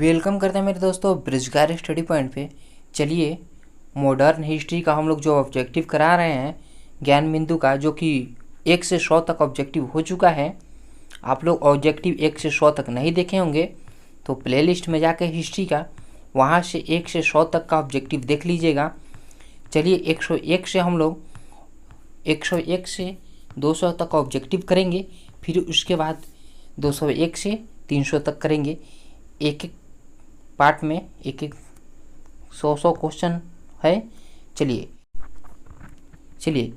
Welcome करते हैं मेरे दोस्तों ब्रिजगार स्टडी पॉइंट पे। चलिए मॉडर्न हिस्ट्री का हम लोग जो ऑब्जेक्टिव करा रहे हैं ज्ञान बिंदु का, जो कि 1 से 100 तक ऑब्जेक्टिव हो चुका है। आप लोग ऑब्जेक्टिव 1 से 100 तक नहीं देखे होंगे तो प्लेलिस्ट में जाकर हिस्ट्री का वहाँ से 1 से 100 तक का ऑब्जेक्टिव देख लीजिएगा। चलिए 101 से हम लोग 101 से 200 तक ऑब्जेक्टिव करेंगे, फिर उसके बाद 201 से 300 तक करेंगे। एक एक पार्ट में एक 100 क्वेश्चन है। चलिए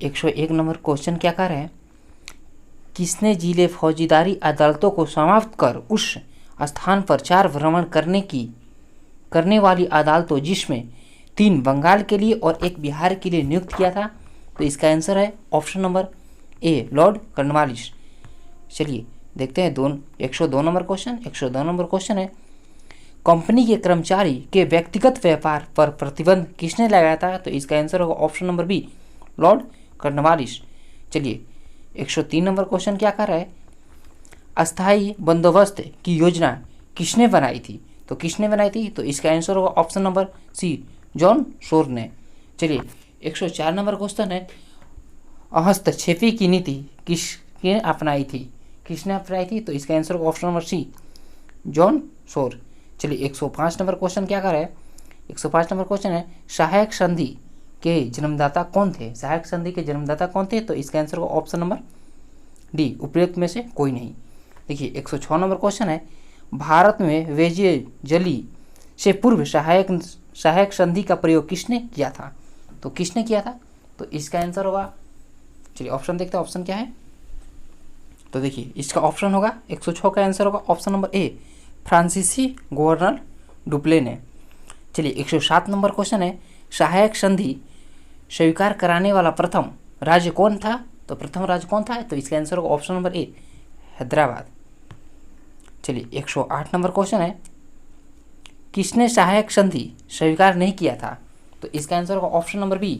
101 नंबर क्वेश्चन क्या कर रहे हैं। किसने जिले फौजीदारी अदालतों को समाप्त कर उस स्थान पर 4 भ्रमण करने वाली अदालतों, जिसमें 3 बंगाल के लिए और 1 बिहार के लिए नियुक्त किया था? तो इसका आंसर है option number A, Lord Cornwallis. चलिए देखते हैं 102 नंबर क्वेश्चन। 102 नंबर क्वेश्चन है, कंपनी के कर्मचारी के व्यक्तिगत व्यापार पर प्रतिबंध किसने लगाया था? तो इसका आंसर होगा option number B, Lord Cornwallis. चलिए 103 नंबर क्वेश्चन क्या कर रहा है, अस्थायी बंदोबस्त की योजना किसने बनाई थी? तो किसने बनाई थी? तो इसका आंसर होगा ऑप्शन नंबर सी, जॉन शोर ने। चलिए 104 नंबर क्वेश्चन है, हस्तक्षेपी की नीति किसने अपनाई थी? किसने अपनाई थी? तो इसका आंसर होगा ऑप्शन नंबर सी, जॉन शोर। चलिए 105 नंबर क्वेश्चन क्या कर रहा है, 105 नंबर क्वेश्चन है, सहायक संधि के जन्मदाता कौन थे? सहायक संधि के जन्मदाता कौन थे? तो इसका आंसर होगा ऑप्शन नंबर डी, उपयुक्त में से कोई नहीं। देखिए 106 नंबर क्वेश्चन है, भारत में वेजिए जली से पूर्व सहायक संधि का प्रयोग किसने किया था? तो किसने किया था? तो इसका आंसर होगा, चलिए ऑप्शन देखते हैं ऑप्शन क्या है। तो देखिए इसका ऑप्शन होगा 106 का आंसर होगा ऑप्शन नंबर ए, फ्रांसीसी गवर्नर डुप्ले ने। चलिए 107 नंबर क्वेश्चन है, सहायक संधि स्वीकार कराने वाला प्रथम राज्य कौन था? तो प्रथम राज्य कौन था? तो इसका आंसर होगा ऑप्शन नंबर ए, हैदराबाद। चलिए 108 नंबर क्वेश्चन है, किसने सहायक संधि स्वीकार नहीं किया था? तो इसका आंसर होगा ऑप्शन नंबर बी,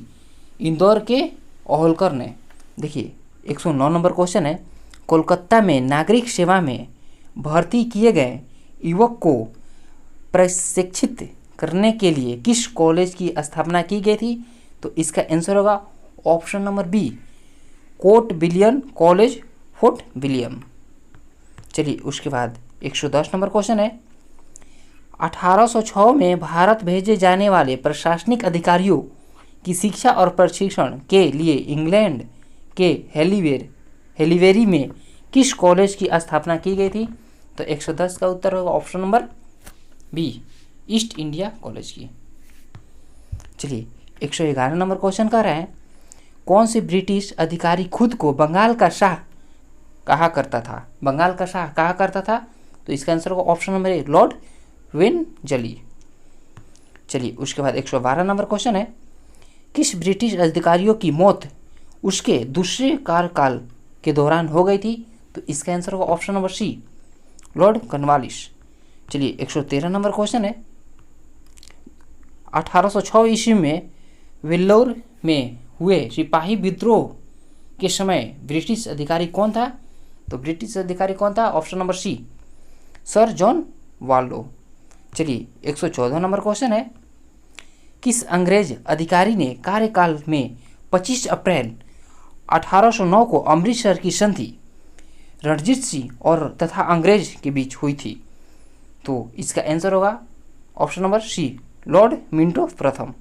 इंदौर के होलकर ने। देखिए 109 नंबर क्वेश्चन है, कोलकाता में नागरिक सेवा में भर्ती किए गए युवक को प्रशिक्षित करने के लिए किस कॉलेज की स्थापना की गई थी? तो इसका आंसर होगा option number B, court William college, fort William. चलिए उसके बाद 110 नंबर क्वेश्चन है, 1806 में भारत भेजे जाने वाले प्रशासनिक अधिकारियों की शिक्षा और प्रशिक्षण के लिए इंग्लैंड के हेलीवेरी में किस कॉलेज की स्थापना की गई थी? तो 110 का उत्तर होगा option number B, East India college की। चलिए 111 नंबर क्वेश्चन कर रहे हैं, कौन से ब्रिटिश अधिकारी खुद को बंगाल का शाह कहा करता था? बंगाल का शाह कहा करता था? तो इसका आंसर होगा ऑप्शन नंबर ए, लॉर्ड वेनजली। चलिए उसके बाद 112 नंबर क्वेश्चन है, किस ब्रिटिश अधिकारियों की मौत उसके दूसरे कार्यकाल के दौरान हो गई थी? तो इसका आंसर होगा option number C, Lord Cornwallis. चलिए 113 नंबर क्वेश्चन है, 1806 ईस्वी में वेल्लोर में हुए सिपाही विद्रोह के समय ब्रिटिश अधिकारी कौन था? तो ब्रिटिश अधिकारी कौन था? Option number C, sir John Waldo. चलिए 114 नंबर क्वेश्चन है, किस अंग्रेज अधिकारी ने कार्यकाल में 25 अप्रैल 1809 को अमृतसर की संधि रणजीत सिंह और तथा अंग्रेज के बीच हुई थी? तो इसका आंसर होगा option number C, Lord Minto प्रथम।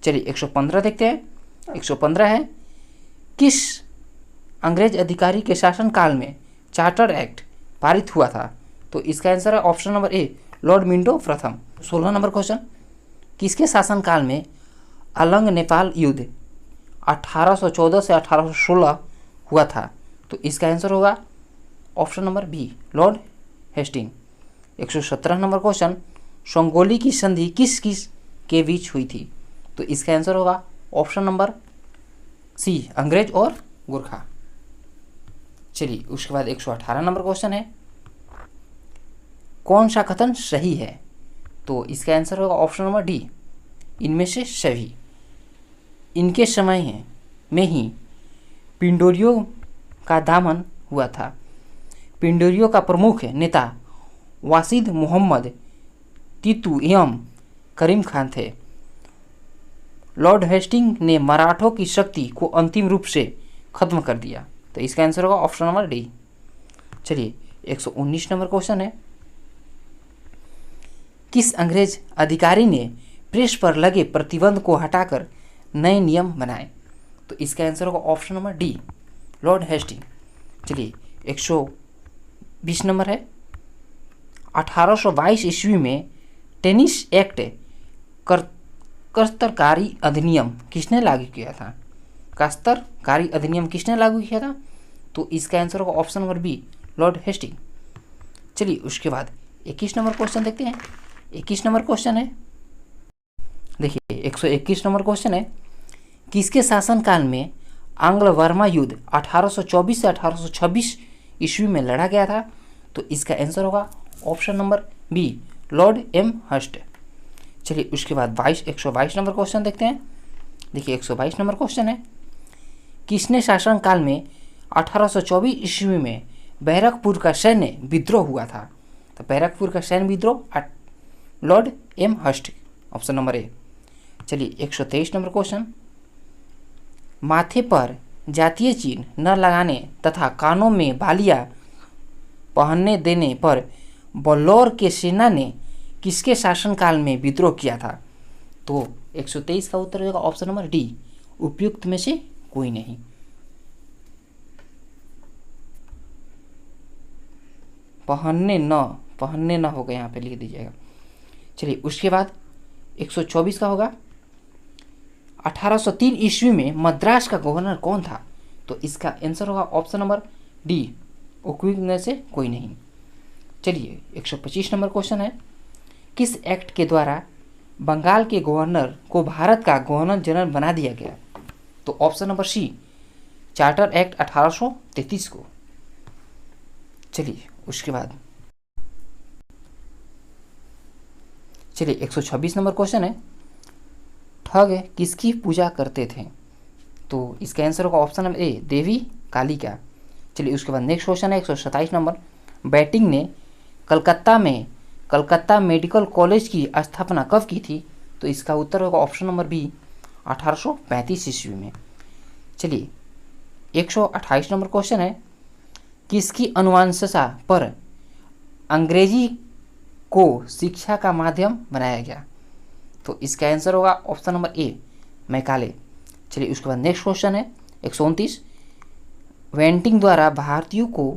चलिए 115 देखते हैं। 115 है, किस अंग्रेज अधिकारी के शासनकाल में चार्टर एक्ट पारित हुआ था? तो इसका आंसर है option number A, Lord Minto प्रथम। 16 नंबर क्वेश्चन, किसके शासनकाल में अलंग नेपाल युद्ध 1814 से 1816 हुआ था? तो इसका आंसर होगा option number B, Lord Hasting. 117 number question, Sangoli की संधि किस किस के बीच हुई थी? तो इसका आंसर होगा ऑप्शन नंबर सी, अंग्रेज और गोरखा। चलिए उसके बाद 118 नंबर क्वेश्चन है, कौन सा कथन सही है? तो इसका आंसर होगा ऑप्शन नंबर डी, इनमें से सभी। इनके समय में ही पिंडोरियों का दमन हुआ था। पिंडोरियों का प्रमुख नेता वासिद मोहम्मद तीतू एवं करीम खान थे। लॉर्ड हेस्टिंग ने मराठों की शक्ति को अंतिम रूप से खत्म कर दिया। तो इसका आंसर होगा ऑप्शन नंबर डी। चलिए 119 नंबर क्वेश्चन है, किस अंग्रेज अधिकारी ने प्रेस पर लगे प्रतिबंध को हटाकर नए नियम बनाए? तो इसका आंसर होगा option number D, Lord Hastings. चलिए 120 नंबर है, 1822 ईस्वी में टेनिस एक्ट कस्तरकारी अधिनियम किसने लागू किया था? कस्तरकारी अधिनियम किसने लागू किया था? तो इसका आंसर होगा option number B, Lord Hastings. चलिए उसके बाद 21 नंबर क्वेश्चन देखते हैं। 21 नंबर क्वेश्चन है, देखिए 121 नंबर क्वेश्चन है, किसके शासनकाल में आंग्ल बर्मा युद्ध 1824 से 1826 ईस्वी में लड़ा गया था? तो इसका आंसर होगा option number B, Lord Amherst. चलिए उसके बाद 122 नंबर क्वेश्चन देखते हैं। देखिए 122 नंबर क्वेश्चन है, किसने शासनकाल में 1824 ईस्वी में बैरकपुर का सैन्य विद्रोह हुआ था? तो बैरकपुर का सैन्य विद्रोह Lord Amherst, option number A. चलिए 123 नंबर क्वेश्चन, माथे पर जातीय चिन्ह न लगाने तथा कानों में बालियां पहनने देने पर बलौर के सेना ने किसके शासनकाल में विद्रोह किया था? तो 123 का उत्तर होगा ऑप्शन नंबर डी, उपयुक्त में से कोई नहीं। पहनने न होगा, यहाँ पे लिख दीजिएगा। चलिए उसके बाद 124 का होगा, 1803 ईस्वी में मद्रास का गवर्नर कौन था? तो इसका आंसर होगा ऑप्शन नंबर डी, उपयुक्त में से कोई नहीं। चलिए 125 नंबर क्वेश्चन है, किस एक्ट के द्वारा बंगाल के गवर्नर को भारत का गवर्नर जनरल बना दिया गया? तो option number C, charter act 1833 को। चलिए उसके बाद चलिए 126 नंबर क्वेश्चन है, ठग किसकी पूजा करते थे? तो इसका आंसर होगा ऑप्शन नंबर ए, देवी काली का। चलिए उसके बाद नेक्स्ट क्वेश्चन है 127 नंबर, बैटिंग ने कलकत्ता मेडिकल कॉलेज की स्थापना कब की थी? तो इसका उत्तर होगा ऑप्शन नंबर बी, 1835 ईस्वी में। चलिए 128 नंबर क्वेश्चन है, किसकी अनुवंशता पर अंग्रेजी को शिक्षा का माध्यम बनाया गया? तो इसका आंसर होगा ऑप्शन नंबर ए, मैकाले। चलिए उसके बाद नेक्स्ट क्वेश्चन है 129, वेंटिंग द्वारा भारतीयों को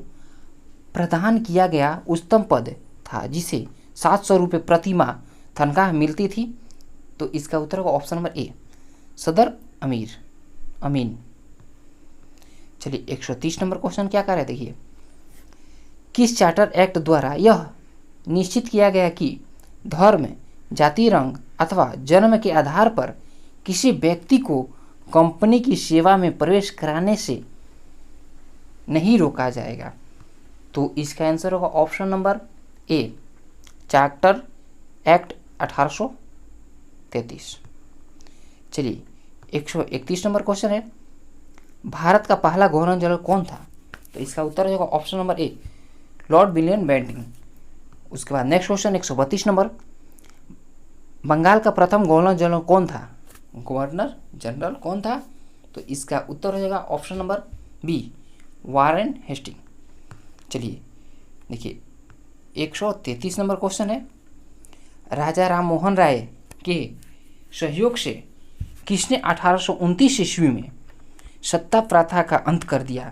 प्रदान किया गया उच्चतम पद था जिसे 700 रुपये प्रति माह तनख्वाह मिलती थी? तो इसका उत्तर होगा ऑप्शन नंबर ए, सदर अमीन। चलिए 130 नंबर क्वेश्चन क्या कर रहे हैं, देखिए, किस चार्टर एक्ट द्वारा यह निश्चित किया गया कि धर्म, जाति, रंग अथवा जन्म के आधार पर किसी व्यक्ति को कंपनी की सेवा में प्रवेश कराने से नहीं रोका जाएगा? तो इसका आंसर होगा ऑप्शन नंबर ए, चार्टर एक्ट 1833। चलिए 131 नंबर क्वेश्चन है, भारत का पहला गवर्नर जनरल कौन था? तो इसका उत्तर होगा option number A, Lord William Bentinck. उसके बाद नेक्स्ट क्वेश्चन 132 नंबर, बंगाल का प्रथम गवर्नर जनरल कौन था? तो इसका उत्तर हो जाएगा option number B, Warren Hastings. चलिए देखिए 133 नंबर क्वेश्चन है, राजा राम मोहन राय के सहयोग से किसने 1829 ईस्वी में सत्ता प्रथा का अंत कर दिया?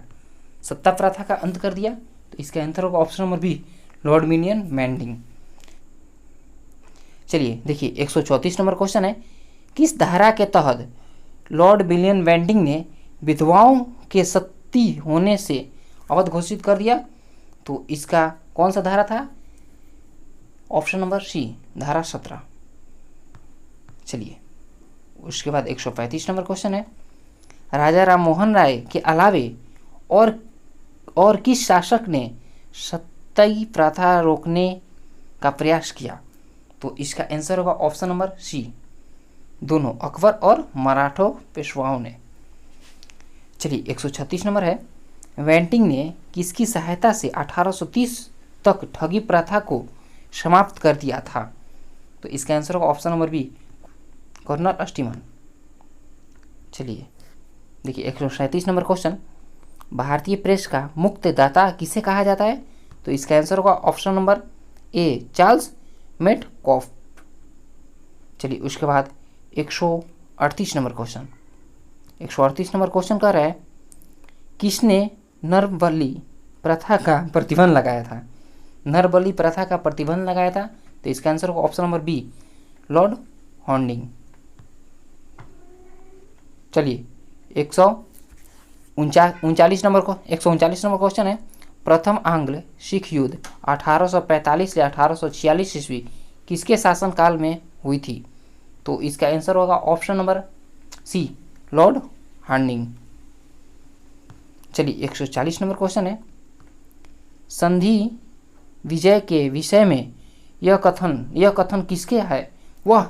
तो इसका आंसर होगा option number B, Lord William Bentinck. चलिए देखिए 134 नंबर क्वेश्चन है, किस धारा के तहत लॉर्ड विलियम बेंटिंग ने विधवाओं के सती होने से अवध घोषित कर दिया? तो इसका कौन सा धारा था? ऑप्शन नंबर सी, धारा 17। चलिए उसके बाद 135 नंबर क्वेश्चन है, राजा राम मोहन राय के अलावे और किस शासक ने सती प्रथा रोकने का प्रयास किया? तो इसका आंसर होगा ऑप्शन नंबर सी, दोनों, अकबर और मराठों पेशवाओं ने। चलिए 136 नंबर है, वेंटिंग ने किसकी सहायता से 1830 तक ठगी प्रथा को समाप्त कर दिया था? तो इसका आंसर होगा ऑप्शन नंबर बी, कर्नल स्टीमन। चलिए देखिए 137 नंबर क्वेश्चन, भारतीय प्रेस का मुक्तदाता किसे कहा जाता है? तो इसका आंसर होगा ऑप्शन नंबर ए, चार्ल्स मेटकॉफ। चलिए उसके बाद 138 नंबर क्वेश्चन, 138 नंबर क्वेश्चन कह रहा है किसने नरबली प्रथा का प्रतिबंध लगाया था? नरबली प्रथा का प्रतिबंध लगाया था, तो इसका आंसर होगा option number B, Lord Hardinge. चलिए 139 नंबर क्वेश्चन है, प्रथम आंग्ल सिख युद्ध 1845 से 1846 ईस्वी किसके शासनकाल में हुई थी? तो इसका आंसर होगा option number C, Lord Hardinge. चलिए 140 नंबर क्वेश्चन है, संधि विजय के विषय में यह कथन किसके है? वह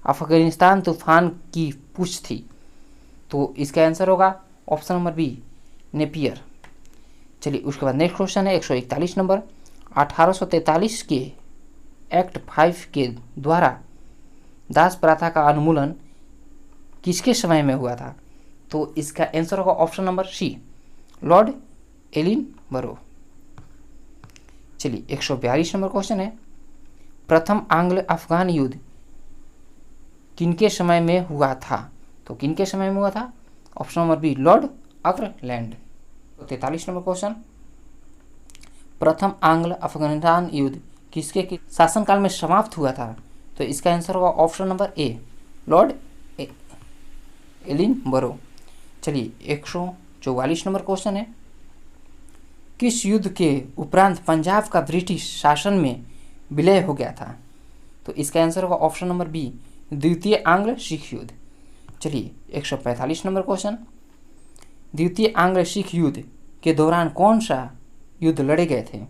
अफगानिस्तान तूफान की पूछ थी। तो इसका आंसर होगा ऑप्शन नंबर बी, नेपियर। चलिए उसके बाद नेक्स्ट क्वेश्चन है 141 नंबर, 1843 के एक्ट 5 के द्वारा दास प्रथा का उन्मूलन किसके समय में हुआ था? तो इसका आंसर होगा ऑप्शन नंबर सी, लॉर्ड एलिनबरो। चलिए 142 नंबर क्वेश्चन है, प्रथम आंग्ल अफगान युद्ध किनके समय में हुआ था? तो किनके समय में हुआ था? Option number B, Lord Auckland. 43 number question, प्रथम आंग्ल अफगानिस्तान युद्ध किसके शासनकाल में समाप्त हुआ था? तो इसका आंसर होगा ऑप्शन नंबर ए, लॉर्ड एलिनबरो। चलिए 144 नंबर क्वेश्चन है, किस युद्ध के उपरांत पंजाब का ब्रिटिश शासन में विलय हो गया था? तो इसका आंसर होगा ऑप्शन नंबर बी, द्वितीय आंग्ल सिख युद्ध। चलिए 145 नंबर क्वेश्चन, द्वितीय आंग्ल सिख युद्ध के दौरान कौन सा युद्ध लड़े गए थे?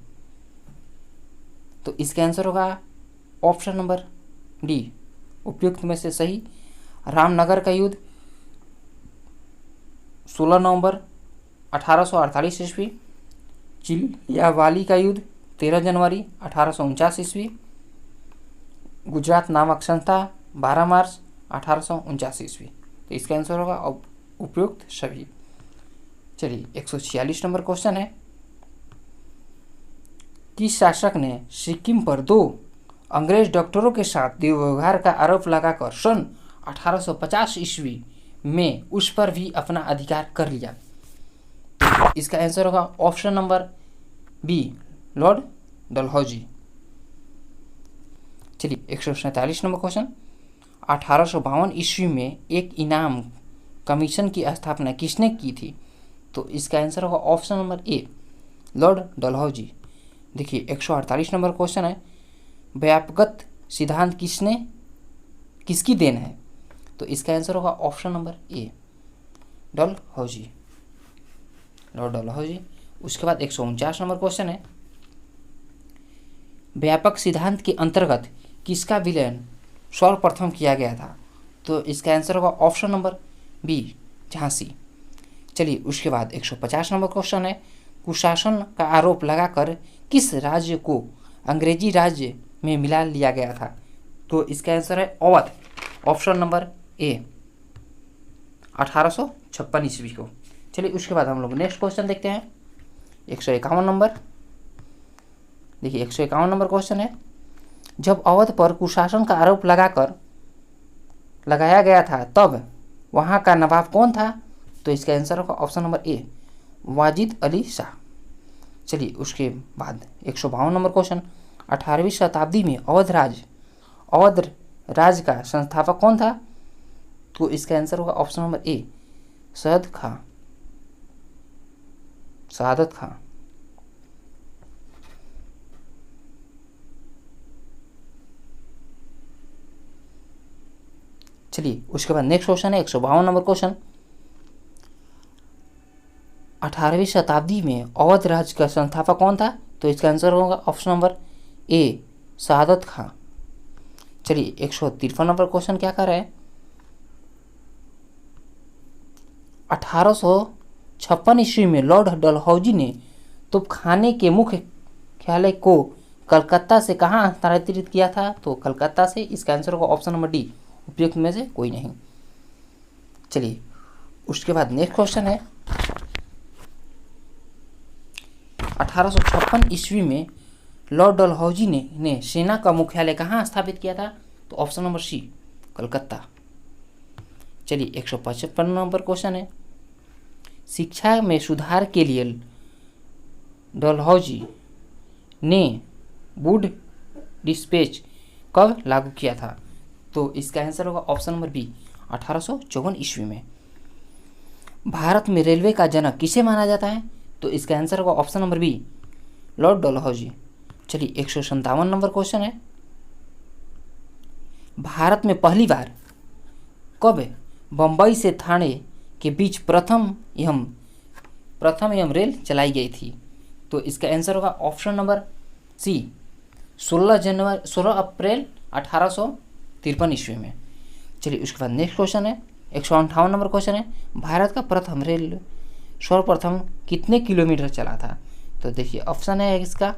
तो इसका आंसर होगा ऑप्शन नंबर डी, उपयुक्त में से सही, रामनगर का युद्ध 16 नवंबर 1848 ईस्वी, चिलियावाली का युद्ध 13 जनवरी 1849 ईस्वी, गुजरात नामक संस्था 12 मार्च 1849 ईस्वी। तो इसका आंसर होगा उपयुक्त सभी। चलिए 146 नंबर क्वेश्चन है, किस शासक ने सिक्किम पर 2 अंग्रेज डॉक्टरों के साथ दुर्व्यवहार का आरोप लगाकर सन 1850 ईस्वी में उस पर भी अपना अधिकार कर लिया? इसका आंसर होगा option number B, Lord Dalhousie. चलिए 147 नंबर क्वेश्चन, 1852 ईस्वी में एक इनाम कमीशन की स्थापना किसने की थी? तो इसका आंसर होगा option number A, Lord Dalhousie. देखिए 148 नंबर क्वेश्चन है, व्यापकत सिद्धांत किसकी देन है? तो इसका आंसर होगा ऑप्शन नंबर ए, डलहौजी, लॉर्ड डलहौजी। उसके बाद 149 नंबर क्वेश्चन है, व्यापक सिद्धांत के अंतर्गत किसका विलयन सर्वप्रथम किया गया था? तो इसका आंसर होगा ऑप्शन नंबर बी, झांसी। चलिए उसके बाद 150 नंबर क्वेश्चन है, कुशासन का आरोप लगाकर किस राज्य को अंग्रेजी राज्य में मिला लिया गया था? तो इसका आंसर है अवध, ऑप्शन नंबर ए, 1856 ईस्वी को। चलिए उसके बाद हम लोग नेक्स्ट क्वेश्चन देखते हैं 151 नंबर। देखिए 151 नंबर क्वेश्चन है, जब अवध पर कुशासन का आरोप लगाया गया था तब वहाँ का नवाब कौन था? तो इसका आंसर होगा ऑप्शन नंबर ए, वाजिद अली शाह। चलिए उसके बाद 152 नंबर क्वेश्चन, 18वीं शताब्दी में अवध राज का संस्थापक कौन था? तो इसका आंसर होगा ऑप्शन नंबर ए, शहादत खां। चलिए उसके बाद नेक्स्ट क्वेश्चन है 152 नंबर क्वेश्चन, 18वीं शताब्दी में अवध राज्य का संस्थापक कौन था? तो इसका आंसर होगा ऑप्शन नंबर ए, शहादत खां। चलिए 153 नंबर क्वेश्चन क्या कर रहा है, 1856 ईस्वी में लॉर्ड डलहौजी ने तोपखाने के मुख्यालय को कलकत्ता से कहाँ स्थानांतरित किया था? तो कलकत्ता से। इसका आंसर होगा ऑप्शन नंबर डी, उपयुक्त में से कोई नहीं। चलिए उसके बाद नेक्स्ट क्वेश्चन है 1856 ईस्वी में लॉर्ड डलहौजी ने सेना का मुख्यालय कहाँ स्थापित किया था? तो ऑप्शन नंबर सी, कलकत्ता। चलिए 155 नंबर क्वेश्चन है, शिक्षा में सुधार के लिए डलहौजी ने वुड डिस्पैच कब लागू किया था? तो इसका आंसर होगा ऑप्शन नंबर बी, 1854 ईस्वी में। भारत में रेलवे का जनक किसे माना जाता है? तो इसका आंसर होगा option number B, Lord Dalhousie. चलिए 157 नंबर क्वेश्चन है, भारत में पहली बार कब बम्बई से ठाणे के बीच प्रथम एवं रेल चलाई गई थी? तो इसका आंसर होगा ऑप्शन नंबर सी, 16 अप्रैल 1853 ईस्वी में। चलिए उसके बाद नेक्स्ट क्वेश्चन है 158 नंबर क्वेश्चन है, भारत का प्रथम रेल सर्वप्रथम कितने किलोमीटर चला था? तो देखिए ऑप्शन है इसका,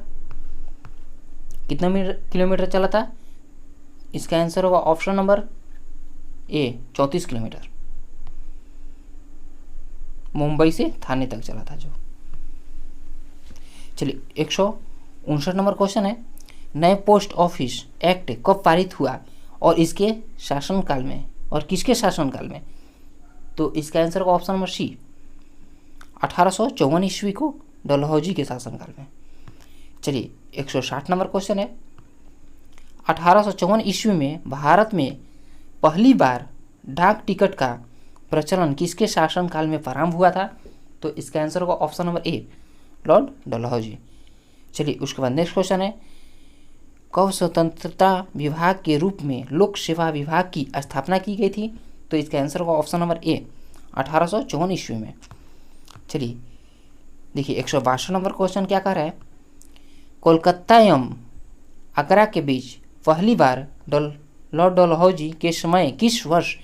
कितना किलोमीटर चला था? इसका आंसर होगा ऑप्शन नंबर ए, 34 किलोमीटर, मुंबई से थाने तक चला था जो। चलिए 159 नंबर क्वेश्चन है, नए पोस्ट ऑफिस एक्ट कब पारित हुआ और इसके शासनकाल में और किसके शासनकाल में? तो इसका आंसर होगा ऑप्शन नंबर सी, 1854 ईस्वी को डलहौजी के शासनकाल में। चलिए 160 नंबर क्वेश्चन है, 1854 ईस्वी में भारत में पहली बार डाक टिकट का प्रचलन किसके शासनकाल में प्रारंभ हुआ था? तो इसका आंसर होगा option number A, Lord Dalhousie. चलिए उसके बाद नेक्स्ट क्वेश्चन है, कब स्वतंत्रता विभाग के रूप में लोक सेवा विभाग की स्थापना की गई थी? तो इसका आंसर होगा ऑप्शन नंबर ए, 1854 ईस्वी में। चलिए देखिए 162 नंबर क्वेश्चन क्या कह रहा है, कोलकाता एवं आगरा के बीच पहली बार लॉर्ड डलहौजी के समय किस वर्ष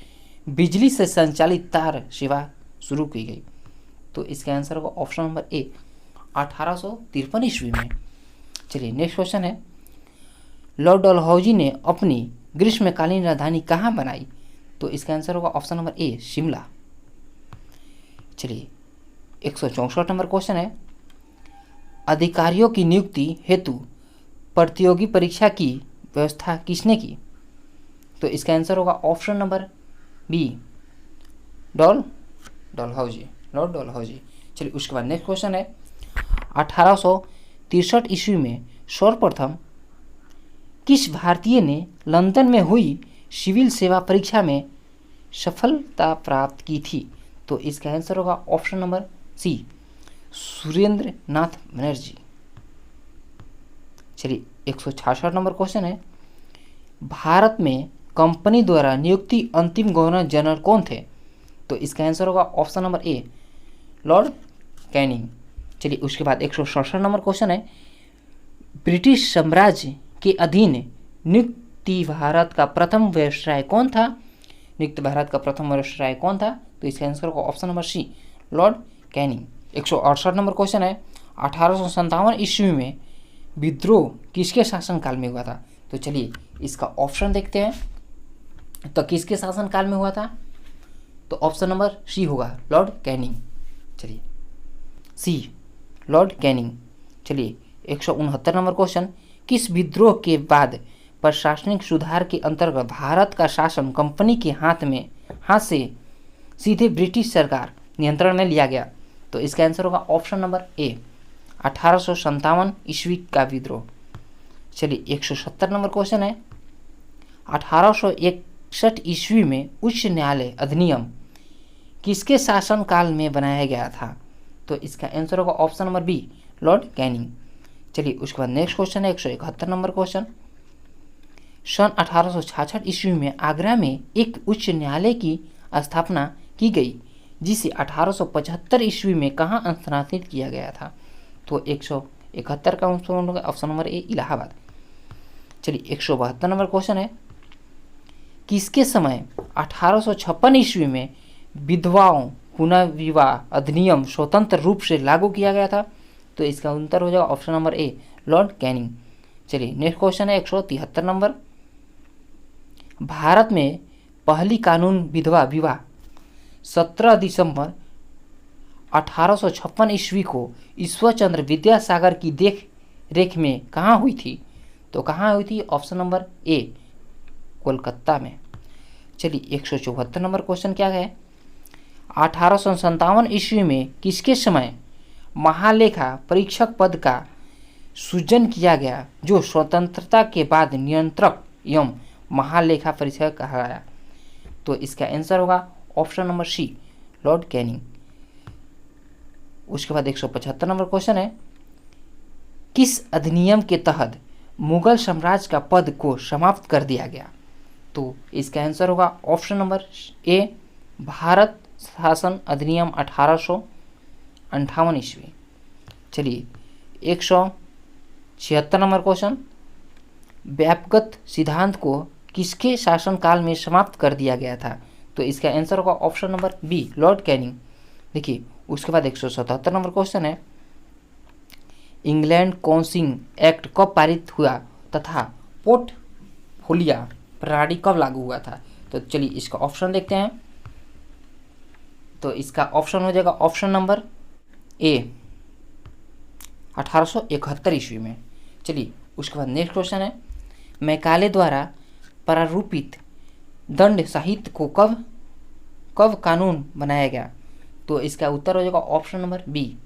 बिजली से संचालित तार सेवा शुरू की गई? तो इसका आंसर होगा ऑप्शन नंबर ए, 1853 ईस्वी में। चलिए नेक्स्ट क्वेश्चन है, लॉर्ड डलहौजी ने अपनी ग्रीष्मकालीन राजधानी कहाँ बनाई? तो इसका आंसर होगा ऑप्शन नंबर ए, शिमला। चलिए 164 नंबर क्वेश्चन है, अधिकारियों की नियुक्ति हेतु प्रतियोगी परीक्षा की व्यवस्था किसने की? तो इसका आंसर होगा option number B, Lord Dalhousie. चलिए उसके बाद नेक्स्ट क्वेश्चन है, 1863 ईस्वी में सर्वप्रथम किस भारतीय ने लंदन में हुई सिविल सेवा परीक्षा में सफलता प्राप्त की थी? तो इसका आंसर होगा ऑप्शन नंबर सी, सुरेंद्र नाथ बनर्जी। चलिए 166 नंबर क्वेश्चन है, भारत में कंपनी द्वारा नियुक्ति अंतिम गवर्नर जनरल कौन थे? तो इसका आंसर होगा option number A, Lord Canning. चलिए उसके बाद 167 नंबर क्वेश्चन है, ब्रिटिश साम्राज्य के अधीन नियुक्त भारत का प्रथम वायसराय कौन था? तो इसका आंसर होगा option number C, Lord Canning. 168 number question है, 1857 ईस्वी में विद्रोह किसके शासनकाल में हुआ था? तो चलिए इसका ऑप्शन देखते हैं, तो किसके शासनकाल में हुआ था? तो ऑप्शन नंबर सी होगा, लॉर्ड कैनिंग। चलिए सी, लॉर्ड कैनिंग। चलिए 169 नंबर क्वेश्चन, किस विद्रोह के बाद प्रशासनिक सुधार के अंतर्गत भारत का शासन कंपनी के हाथ से सीधे ब्रिटिश सरकार नियंत्रण में लिया गया? तो इसका आंसर होगा ऑप्शन नंबर ए, 1857 ईस्वी का विद्रोह। चलिए 170 नंबर क्वेश्चन है, 1861 ईस्वी में उच्च न्यायालय अधिनियम किसके शासनकाल में बनाया गया था? तो इसका आंसर होगा option number B, Lord Canning. चलिए उसके बाद नेक्स्ट क्वेश्चन है 171 नंबर क्वेश्चन, सन 1866 ईस्वी में आगरा में एक उच्च न्यायालय की स्थापना की गई जिसे 1875 ईस्वी में कहाँ स्थानांतरित किया गया था? तो 171 का ऑप्शन नंबर ए, इलाहाबाद। चलिए 172 नंबर क्वेश्चन है, किसके समय 1856 ईस्वी में विधवाओं पुनर्विवाह अधिनियम स्वतंत्र रूप से लागू किया गया था? तो इसका उत्तर हो जाएगा option number A, Lord Canning. चलिए नेक्स्ट क्वेश्चन है 173 नंबर। भारत में पहली कानून विधवा विवाह 17 दिसंबर 1856 ईस्वी को ईश्वरचंद्र विद्यासागर की देख रेख में कहाँ हुई थी? तो कहाँ हुई थी? ऑप्शन नंबर ए, कोलकाता में। चलिए 174 नंबर क्वेश्चन क्या है? 1857 ईस्वी में किसके समय महालेखा परीक्षक पद का सृजन किया गया, जो स्वतंत्रता के बाद नियंत्रक एवं महालेखा परीक्षक कहा गया? तो इसका आंसर होगा option number C, Lord Canning. उसके बाद 175 नंबर क्वेश्चन है, किस अधिनियम के तहत मुगल साम्राज्य का पद को समाप्त कर दिया गया? तो इसका आंसर होगा ऑप्शन नंबर ए, भारत शासन अधिनियम 1858 ईस्वी। चलिए 176 नंबर क्वेश्चन, व्यापगत सिद्धांत को किसके शासनकाल में समाप्त कर दिया गया था? तो इसका आंसर होगा option number B, Lord Canning. देखिए उसके बाद 177 नंबर क्वेश्चन है, इंग्लैंड काउंसिल एक्ट कब पारित हुआ तथा पोर्टफोलियो प्रणाली कब लागू हुआ था? तो चलिए इसका ऑप्शन देखते हैं। तो इसका ऑप्शन हो जाएगा ऑप्शन नंबर ए, 1871 ईस्वी में। चलिए उसके बाद नेक्स्ट क्वेश्चन है, मैकाले द्वारा प्रारूपित दंड साहित्य को कब कानून बनाया गया? तो इसका उत्तर हो जाएगा ऑप्शन नंबर बी,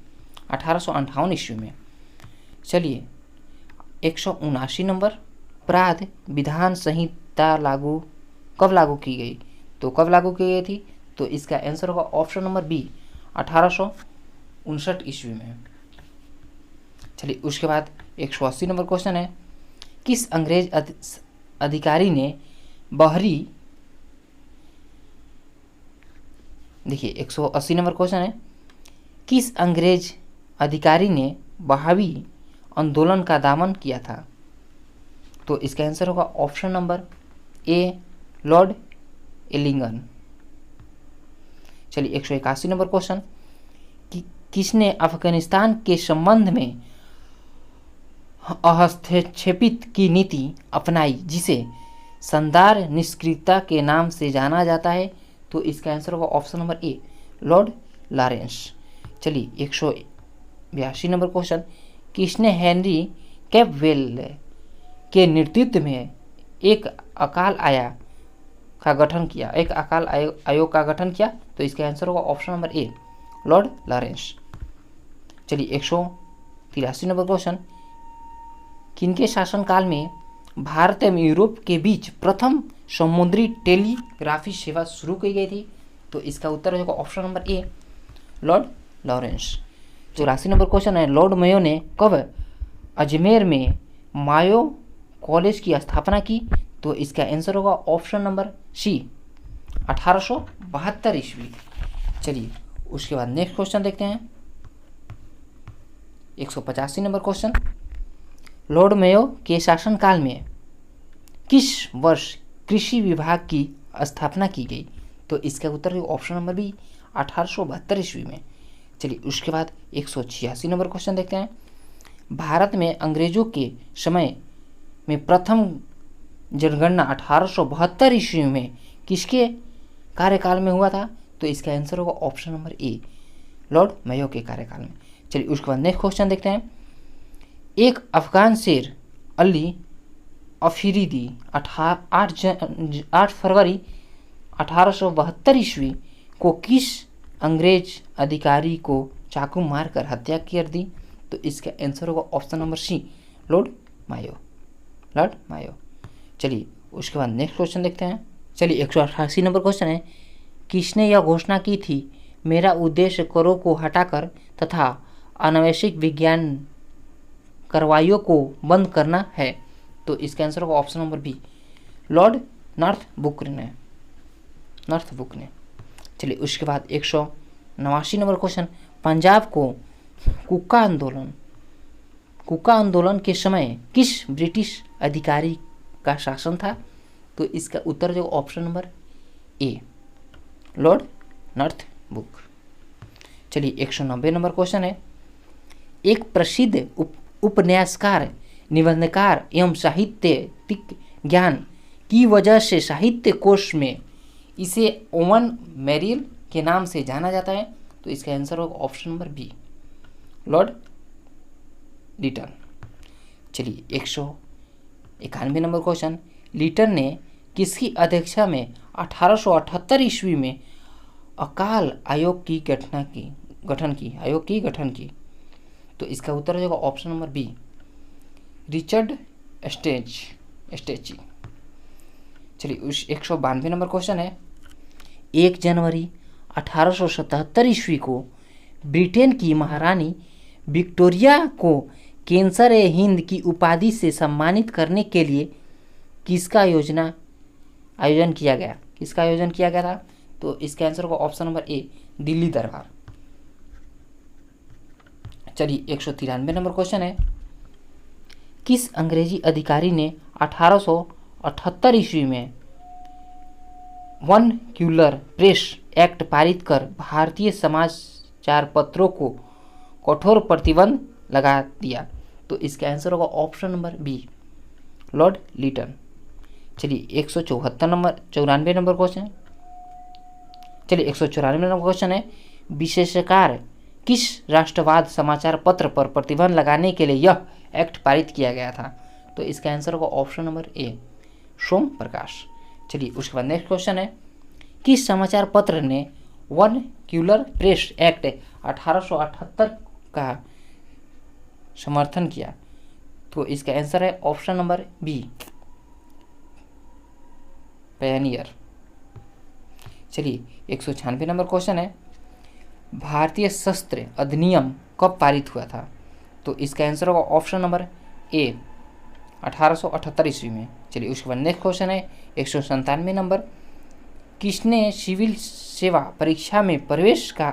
1858 ईस्वी में। चलिए 179 नंबर, अपराध विधान संहिता कब लागू की गई? तो कब लागू की गई थी? तो इसका आंसर होगा ऑप्शन नंबर बी, 1859 ईस्वी में। चलिए उसके बाद 180 नंबर क्वेश्चन है, किस अंग्रेज अधिकारी ने बहरी, देखिए 180 नंबर क्वेश्चन है, किस अंग्रेज अधिकारी ने बहावी आंदोलन का दमन किया था? तो इसका आंसर होगा ऑप्शन नंबर ए, लॉर्ड एलिंगन। चलिए 181 नंबर क्वेश्चन, किसने अफगानिस्तान के संबंध में हस्तक्षेपित की नीति अपनाई, जिसे शानदार निष्क्रियता के नाम से जाना जाता है? तो इसका आंसर होगा option number A, Lord Lawrence. चलिए 182 नंबर क्वेश्चन, किसने हेनरी कैपवेल के नेतृत्व में एक अकाल आयोग का गठन किया? तो इसका आंसर होगा option number A, Lord Lawrence. चलिए 183 नंबर क्वेश्चन, किनके शासनकाल में भारत एवं यूरोप के बीच प्रथम समुद्री टेलीग्राफी सेवा शुरू की गई थी? तो इसका उत्तर होगा option number A, Lord Lawrence. 84 number question है, लॉर्ड मेयो ने कब अजमेर में मायो कॉलेज की स्थापना की? तो इसका आंसर होगा ऑप्शन नंबर सी, 1872 ईस्वी। चलिए उसके बाद नेक्स्ट क्वेश्चन देखते हैं, 185 नंबर क्वेश्चन, लॉर्ड मेयो के शासनकाल में किस वर्ष कृषि विभाग की स्थापना की गई? तो इसका उत्तर है ऑप्शन नंबर बी, 1872 ईस्वी में। चलिए उसके बाद 186 नंबर क्वेश्चन देखते हैं, भारत में अंग्रेजों के समय में प्रथम जनगणना 1872 ईस्वी में किसके कार्यकाल में हुआ था? तो इसका आंसर होगा option number A, Lord Mayo के कार्यकाल में। चलिए उसके बाद नेक्स्ट क्वेश्चन देखते हैं, एक अफगान शेर अली अफरीदी 8 फरवरी 1872 ईस्वी को किस अंग्रेज अधिकारी को चाकू मारकर हत्या कर दी? तो इसका आंसर होगा ऑप्शन नंबर सी, लॉर्ड मायो। चलिए उसके बाद नेक्स्ट क्वेश्चन देखते हैं। चलिए 188 नंबर क्वेश्चन है, किसने यह घोषणा की थी, मेरा उद्देश्य करों को हटाकर तथा अनावश्यक विज्ञान कार्रवाइयों को बंद करना है? तो इसका आंसर होगा option number B, Lord Northbrook ने। चलिए उसके बाद 189 नंबर क्वेश्चन, पंजाब को कुका आंदोलन के समय किस ब्रिटिश अधिकारी का शासन था? तो इसका उत्तर जो option number A, Lord Northbrook. चलिए 190 नंबर क्वेश्चन है, एक प्रसिद्ध उपन्यासकार निबंधकार एवं साहित्यिक ज्ञान की वजह से साहित्य कोश में इसे ओवन मेरिल के नाम से जाना जाता है। तो इसका आंसर होगा option number B, Lord Lytton. चलिए 191 नंबर क्वेश्चन, लिटन ने किसकी अध्यक्षता में 1878 ईस्वी में अकाल आयोग की गठन की। तो इसका उत्तर हो जाएगा ऑप्शन नंबर बी, रिचर्ड स्टेची। चलिए उस 192 नंबर क्वेश्चन है, 1 जनवरी 1877 ईस्वी को ब्रिटेन की महारानी विक्टोरिया को कैंसर ए हिंद की उपाधि से सम्मानित करने के लिए किसका आयोजन किया गया था? तो इसका आंसर होगा ऑप्शन नंबर ए, दिल्ली दरबार। चलिए 193 नंबर क्वेश्चन है, किस अंग्रेजी अधिकारी ने 1878 ईस्वी में वर्नाक्युलर प्रेस एक्ट पारित कर भारतीय समाचार पत्रों को कठोर प्रतिबंध लगा दिया? तो इसका आंसर होगा option number B, Lord Lytton. चलिए 194 नंबर क्वेश्चन, चलिए 194 नंबर क्वेश्चन है, विशेषकर किस राष्ट्रवाद समाचार पत्र पर प्रतिबंध लगाने के लिए यह एक्ट पारित किया गया था? तो इसका आंसर होगा ऑप्शन नंबर ए, सोम प्रकाश। चलिए उसके बाद नेक्स्ट क्वेश्चन है, किस समाचार पत्र ने वर्नाक्युलर प्रेस एक्ट 1878 का समर्थन किया? तो इसका आंसर है ऑप्शन नंबर बी, पायनियर। चलिए 196 नंबर क्वेश्चन है, भारतीय शस्त्र अधिनियम कब पारित हुआ था? तो इसका आंसर होगा ऑप्शन नंबर ए, 1878 ईस्वी में। चलिए उसके बाद नेक्स्ट क्वेश्चन है 197 नंबर, किसने सिविल सेवा परीक्षा में प्रवेश का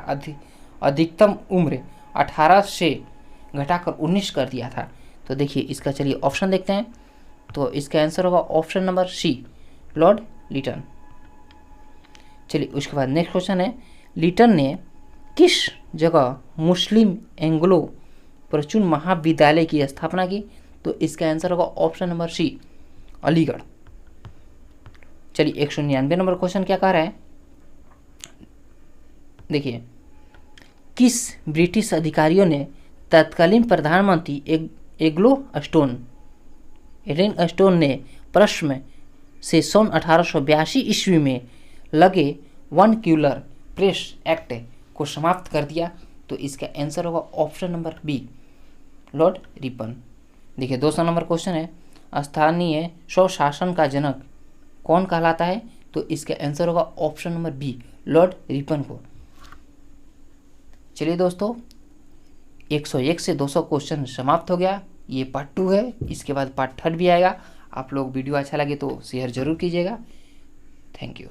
अधिकतम उम्र 18 से घटाकर 19 कर दिया था? तो देखिए इसका चलिए ऑप्शन देखते हैं। तो इसका आंसर होगा option number C, Lord Lytton. चलिए उसके बाद नेक्स्ट क्वेश्चन है, लिटन ने किस जगह मुस्लिम एंग्लो प्रचुन महाविद्यालय की स्थापना की? तो इसका आंसर होगा ऑप्शन नंबर सी, अलीगढ़। चलिए 199 नंबर क्वेश्चन क्या कह रहा है, देखिए, किस ब्रिटिश अधिकारियों ने तत्कालीन प्रधानमंत्री एडन स्टोन ने प्रश्न से सन 1882 ईस्वी में लगे वर्नाक्युलर प्रेस एक्ट को समाप्त कर दिया? तो इसका आंसर होगा option number B, Lord Ripon. देखिए 200 नंबर क्वेश्चन है, स्थानीय स्वशासन का जनक कौन कहलाता है? तो इसका आंसर होगा option number B, Lord Ripon को। चलिए दोस्तों 101 से 200 क्वेश्चन समाप्त हो गया। ये पार्ट 2 है, इसके बाद पार्ट 3 भी आएगा। आप लोग वीडियो अच्छा लगे तो शेयर जरूर कीजिएगा। Thank you.